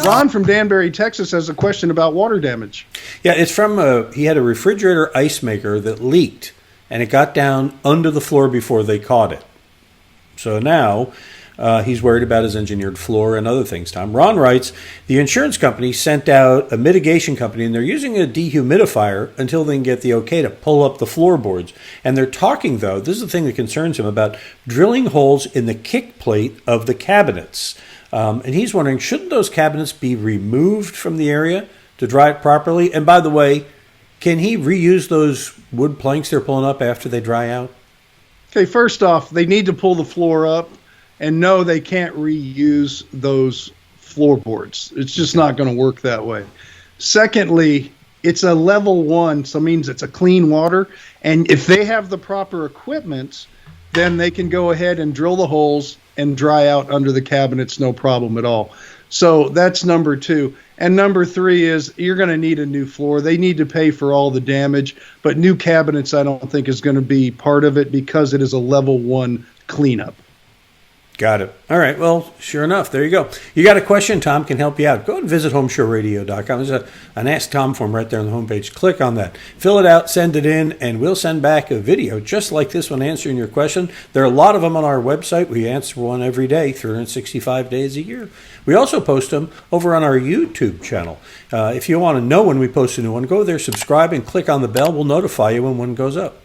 Ron from Danbury, Texas, has a question about water damage. Yeah, it's from he had a refrigerator ice maker that leaked, and it got down under the floor before they caught it. So now he's worried about his engineered floor and other things, Tom. Ron writes, the insurance company sent out a mitigation company, and they're using a dehumidifier until they can get the okay to pull up the floorboards. And they're talking, though, this is the thing that concerns him, about drilling holes in the kick plate of the cabinets. And he's wondering, shouldn't those cabinets be removed from the area to dry it properly? And by the way, can he reuse those wood planks they're pulling up after they dry out? Okay, first off, they need to pull the floor up. And no, they can't reuse those floorboards. It's just not going to work that way. Secondly, it's a level 1, so it means it's a clean water. And if they have the proper equipment, then they can go ahead and drill the holes and dry out under the cabinets, no problem at all. So that's number 2. And number 3 is you're going to need a new floor. They need to pay for all the damage, but new cabinets I don't think is going to be part of it because it is a level 1 cleanup. Got it. All right. Well, sure enough, there you go. You got a question, Tom can help you out. Go and visit HomeShowRadio.com. There's an Ask Tom form right there on the homepage. Click on that. Fill it out, send it in, and we'll send back a video just like this one answering your question. There are a lot of them on our website. We answer one every day, 365 days a year. We also post them over on our YouTube channel. If you want to know when we post a new one, go there, subscribe, and click on the bell. We'll notify you when one goes up.